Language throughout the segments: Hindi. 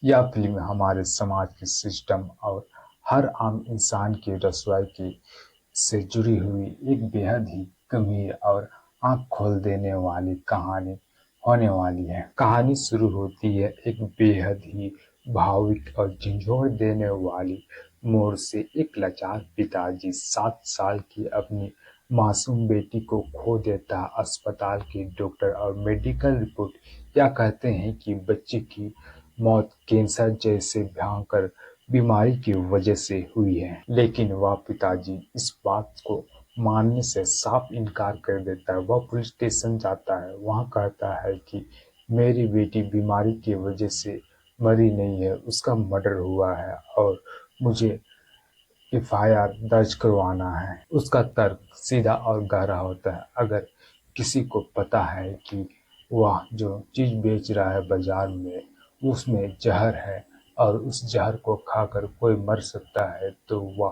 यह फ़िल्म हमारे समाज के सिस्टम और हर आम इंसान की रसोई की से जुड़ी हुई एक बेहद ही गंभीर और आँख खोल देने वाली कहानी होने वाली है। कहानी शुरू होती है एक बेहद ही भावुक और झंझोड़ देने वाली मोड़ से। एक लाचार पिताजी 7 साल की अपनी मासूम बेटी को खो देता है। अस्पताल के डॉक्टर और मेडिकल रिपोर्ट यह कहते हैं कि बच्चे की मौत कैंसर जैसे भयंकर बीमारी की वजह से हुई है, लेकिन वह पिताजी इस बात को मानने से साफ इनकार कर देता है। वह पुलिस स्टेशन जाता है, वहां कहता है कि मेरी बेटी बीमारी की वजह से मरी नहीं है, उसका मर्डर हुआ है और मुझे एफआईआर दर्ज करवाना है। उसका तर्क सीधा और गहरा होता है। अगर किसी को पता है कि वह जो चीज बेच रहा है बाजार में उसमें जहर है और उस जहर को खाकर कोई मर सकता है, तो वह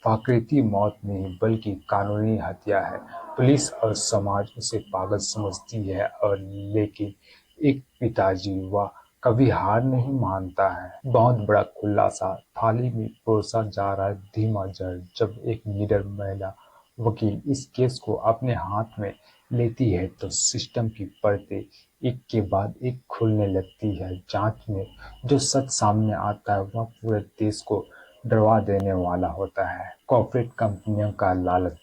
प्राकृतिक मौत नहीं बल्कि कानूनी हत्या है। पुलिस और समाज उसे पागल समझती है और लेकिन एक पिताजी वह कभी हार नहीं मानता है। बहुत बड़ा खुलासा थाली में परोसा जा रहा है, धीमा जहर। जब एक निडर महिला वकील इस केस को अपने हाथ में लेती है तो सिस्टम की परतें एक के बाद एक खुलने लगती है। जांच में जो सच सामने आता है वह पूरे देश को डरवा देने वाला होता है। कॉर्पोरेट कंपनियों का लालच,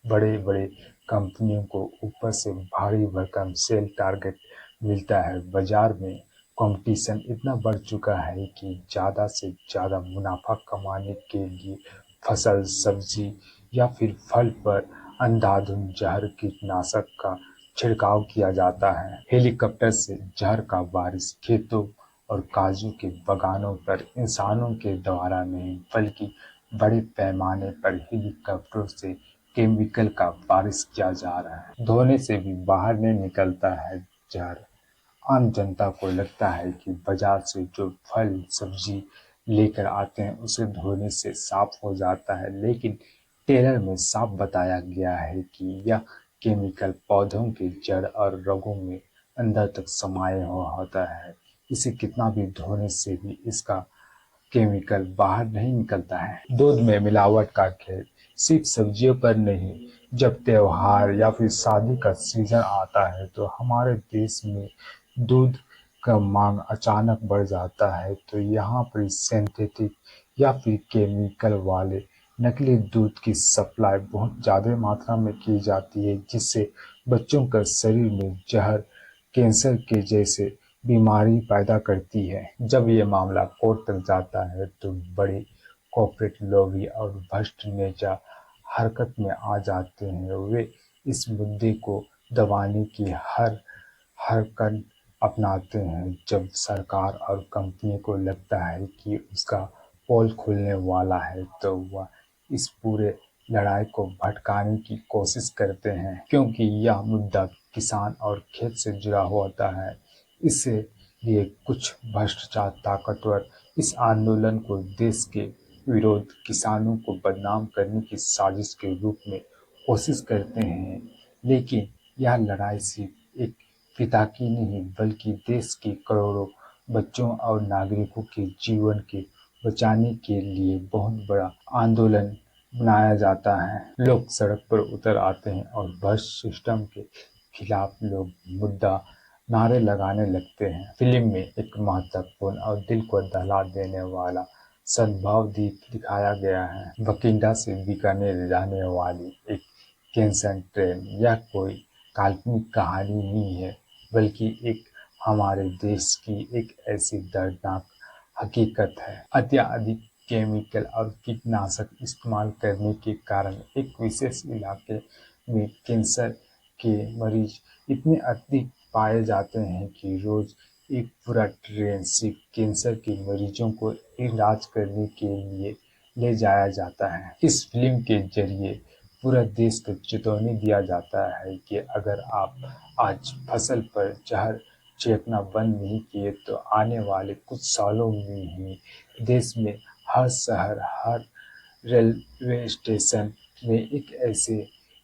बड़े बड़े कंपनियों को ऊपर से भारी भरकम सेल टारगेट मिलता है। बाजार में कंपटीशन इतना बढ़ चुका है कि ज़्यादा से ज़्यादा मुनाफा कमाने के लिए फसल, सब्जी या फिर फल पर अंधाधुंध जहर कीटनाशक का छिड़काव किया जाता है। हेलीकॉप्टर से जहर का बारिश खेतों और काजू के बागानों पर इंसानों के द्वारा नहीं बल्कि बड़े पैमाने पर हेलीकॉप्टरों से केमिकल का बारिश किया जा रहा है। धोने से भी बाहर नहीं निकलता है जहर। आम जनता को लगता है कि बाजार से जो फल सब्जी लेकर आते हैं उसे धोने से साफ हो जाता है, लेकिन ट्रेलर में साफ बताया गया है कि यह केमिकल पौधों के जड़ और रगों में अंदर तक समाये हुआ होता है। इसे कितना भी धोने से भी इसका केमिकल बाहर नहीं निकलता है। दूध में मिलावट का खेल सिर्फ सब्जियों पर नहीं, जब त्योहार या फिर शादी का सीजन आता है तो हमारे देश में दूध का मांग अचानक बढ़ जाता है। तो यहाँ पर सिंथेटिक या फिर केमिकल वाले नकली दूध की सप्लाई बहुत ज़्यादा मात्रा में की जाती है, जिससे बच्चों का शरीर में जहर कैंसर के जैसे बीमारी पैदा करती है। जब ये मामला कोर्ट तक जाता है तो बड़ी कॉर्पोरेट लॉबी और भ्रष्ट नेता हरकत में आ जाते हैं। वे इस मुद्दे को दबाने की हर हरकत अपनाते हैं। जब सरकार और कंपनी को लगता है कि उसका पोल खुलने वाला है तो वह इस पूरे लड़ाई को भटकाने की कोशिश करते हैं, क्योंकि यह मुद्दा किसान और खेत से जुड़ा होता है। इसलिए कुछ भ्रष्टाचार ताकतवर इस आंदोलन को देश के विरोध, किसानों को बदनाम करने की साजिश के रूप में कोशिश करते हैं। लेकिन यह लड़ाई सिर्फ एक पिता की नहीं बल्कि देश के करोड़ों बच्चों और नागरिकों के जीवन के बचाने के लिए बहुत बड़ा आंदोलन बनाया जाता है। लोग सड़क पर उतर आते हैं और भ्रष्ट सिस्टम के खिलाफ लोग मुद्दा नारे लगाने लगते हैं। फिल्म में एक महत्वपूर्ण और दिल को दहला देने वाला सद्भाव दीप दिखाया गया है। बठिंडा से बीकानेर जाने वाली एक कैंसर ट्रेन, यह कोई काल्पनिक कहानी नहीं है बल्कि एक हमारे देश की एक ऐसी दर्दनाक हकीकत है। अत्यधिक केमिकल और कीटनाशक इस्तेमाल करने के कारण एक विशेष इलाके में कैंसर के मरीज इतने अधिक पाए जाते हैं कि रोज एक पूरा ट्रेन सिर्फ कैंसर के मरीजों को इलाज करने के लिए ले जाया जाता है। इस फिल्म के जरिए पूरा देश को चेतावनी दिया जाता है कि अगर आप आज फसल पर जहर छिड़कना बंद नहीं किए तो आने वाले कुछ सालों में ही देश में हर शहर, हर रेलवे स्टेशन में एक ऐसे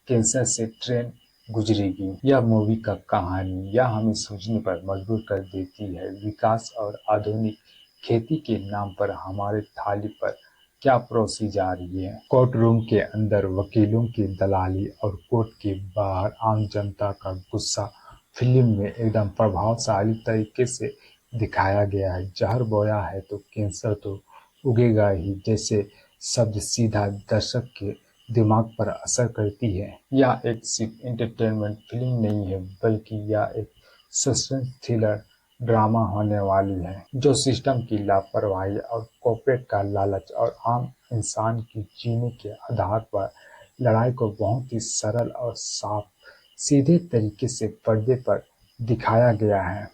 कैंसर से ट्रेन गुजरेगी। यह मूवी का कहानी यह हमें सोचने पर मजबूर कर देती है। विकास और आधुनिक खेती के नाम पर हमारे थाली पर क्या परोसी जा रही है। कोर्ट रूम के अंदर वकीलों की दलाली और कोर्ट के बाहर आम जनता का गुस्सा फिल्म में एकदम प्रभावशाली तरीके से दिखाया गया है। जहर बोया है तो कैंसर तो उगेगा ही जैसे शब्द सीधा दर्शक के दिमाग पर असर करती है। यह एक सिर्फ एंटरटेनमेंट फिल्म नहीं है, बल्कि यह एक सस्पेंस थ्रिलर ड्रामा होने वाली है, जो सिस्टम की लापरवाही और कॉर्पोरेट का लालच और आम इंसान की जीने के आधार पर लड़ाई को बहुत ही सरल और साफ सीधे तरीके से पर्दे पर दिखाया गया है।